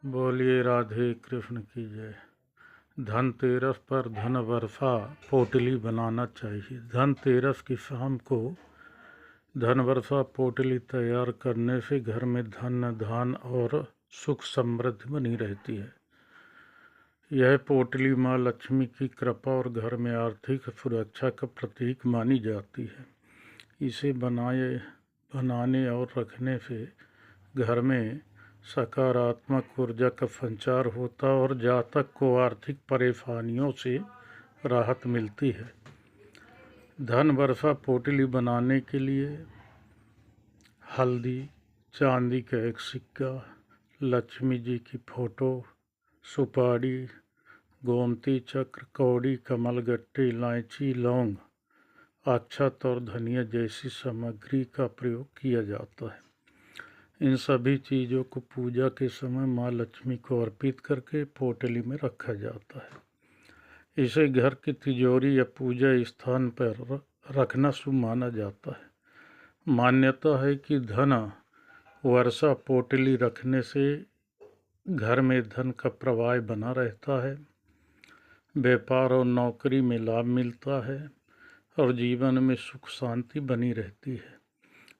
बोलिए राधे कृष्ण की जय। धनतेरस पर धन वर्षा पोटली बनाना चाहिए। धनतेरस की शाम को धन वर्षा पोटली तैयार करने से घर में धन धान और सुख समृद्धि बनी रहती है। यह पोटली माँ लक्ष्मी की कृपा और घर में आर्थिक सुरक्षा का प्रतीक मानी जाती है। इसे बनाने और रखने से घर में सकारात्मक ऊर्जा का संचार होता और जातक को आर्थिक परेशानियों से राहत मिलती है। धन वर्षा पोटली बनाने के लिए हल्दी, चांदी का एक सिक्का, लक्ष्मी जी की फोटो, सुपारी, गोमती चक्र, कौड़ी, कमलगट्टे, इलायची, लौंग, अक्षत और धनिया जैसी सामग्री का प्रयोग किया जाता है। इन सभी चीज़ों को पूजा के समय माँ लक्ष्मी को अर्पित करके पोटली में रखा जाता है। इसे घर की तिजोरी या पूजा स्थान पर रखना शुभ माना जाता है। मान्यता है कि धन वर्षा पोटली रखने से घर में धन का प्रवाह बना रहता है, व्यापार और नौकरी में लाभ मिलता है और जीवन में सुख शांति बनी रहती है।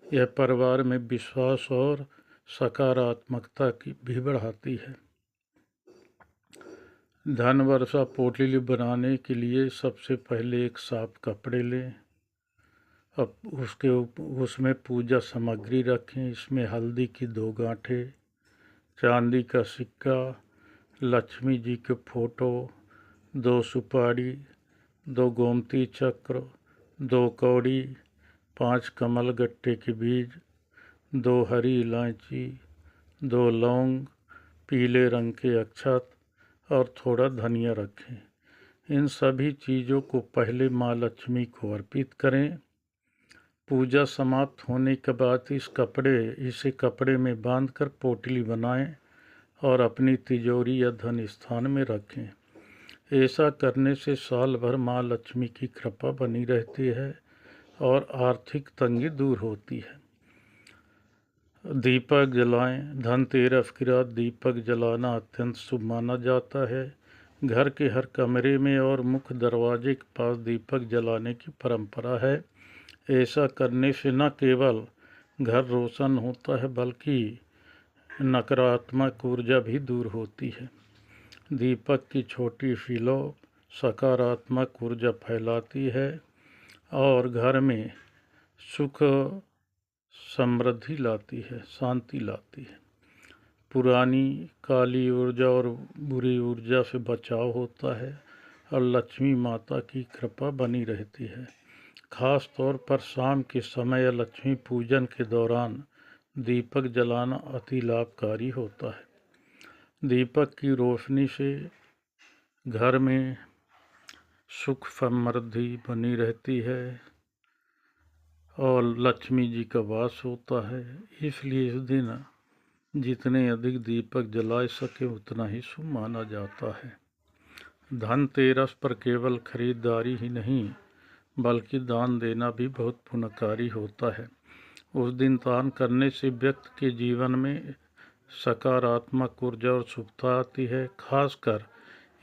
यह परिवार में विश्वास और सकारात्मकता की भी बढ़ाती है। धन वर्षा पोटली बनाने के लिए सबसे पहले एक साफ कपड़े लें। अब उसमें पूजा सामग्री रखें। इसमें हल्दी की 2 गांठें, चांदी का सिक्का, लक्ष्मी जी के फोटो, 2 सुपारी, 2 गोमती चक्र, 2 कौड़ी, 5 कमल गट्टे के बीज, 2 हरी इलायची, 2 लौंग, पीले रंग के अक्षत और थोड़ा धनिया रखें। इन सभी चीज़ों को पहले माँ लक्ष्मी को अर्पित करें। पूजा समाप्त होने के बाद इसे कपड़े में बांधकर पोटली बनाएं और अपनी तिजोरी या धन स्थान में रखें। ऐसा करने से साल भर माँ लक्ष्मी की कृपा बनी रहती है और आर्थिक तंगी दूर होती है। दीपक जलाएं। धनतेरस की रात दीपक जलाना अत्यंत शुभ माना जाता है। घर के हर कमरे में और मुख्य दरवाजे के पास दीपक जलाने की परंपरा है। ऐसा करने से न केवल घर रोशन होता है बल्कि नकारात्मक ऊर्जा भी दूर होती है। दीपक की छोटी फिलो सकारात्मक ऊर्जा फैलाती है और घर में सुख समृद्धि लाती है, शांति लाती है। पुरानी काली ऊर्जा और बुरी ऊर्जा से बचाव होता है और लक्ष्मी माता की कृपा बनी रहती है। खास तौर पर शाम के समय या लक्ष्मी पूजन के दौरान दीपक जलाना अति लाभकारी होता है। दीपक की रोशनी से घर में सुख समृद्धि बनी रहती है और लक्ष्मी जी का वास होता है। इसलिए इस दिन जितने अधिक दीपक जला सके उतना ही शुभ माना जाता है। धनतेरस पर केवल खरीदारी ही नहीं बल्कि दान देना भी बहुत पुण्यकारी होता है। उस दिन दान करने से व्यक्ति के जीवन में सकारात्मक ऊर्जा और शुभता आती है। खासकर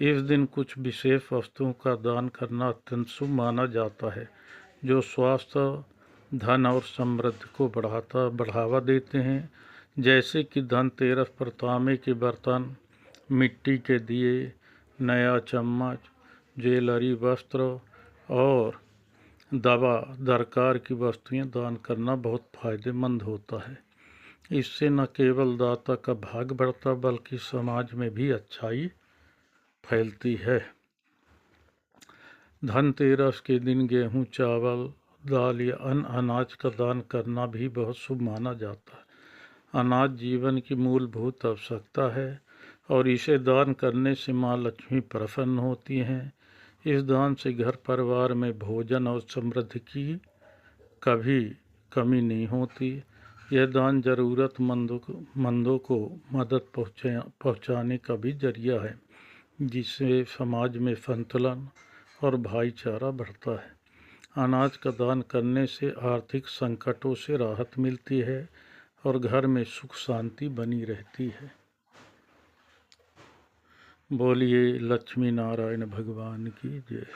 इस दिन कुछ विशेष वस्तुओं का दान करना अत्यंत शुभ माना जाता है जो स्वास्थ्य, धन और समृद्धि को बढ़ावा देते हैं। जैसे कि धनतेरस पर तांबे के बर्तन, मिट्टी के दिए, नया चम्मच, ज्वेलरी, वस्त्र और दवा दरकार की वस्तुएं दान करना बहुत फायदेमंद होता है। इससे न केवल दाता का भाग बढ़ता बल्कि समाज में भी अच्छाई फैलती है। धनतेरस के दिन गेहूं, चावल, दाल या अन्य अनाज का दान करना भी बहुत शुभ माना जाता है। अनाज जीवन की मूलभूत आवश्यकता है और इसे दान करने से माँ लक्ष्मी प्रसन्न होती हैं। इस दान से घर परिवार में भोजन और समृद्धि की कभी कमी नहीं होती। यह दान ज़रूरतमंदों को मदद पहुँचाने का भी जरिया है जिससे समाज में संतुलन और भाईचारा बढ़ता है। अनाज का दान करने से आर्थिक संकटों से राहत मिलती है और घर में सुख शांति बनी रहती है। बोलिए लक्ष्मी नारायण भगवान की जय।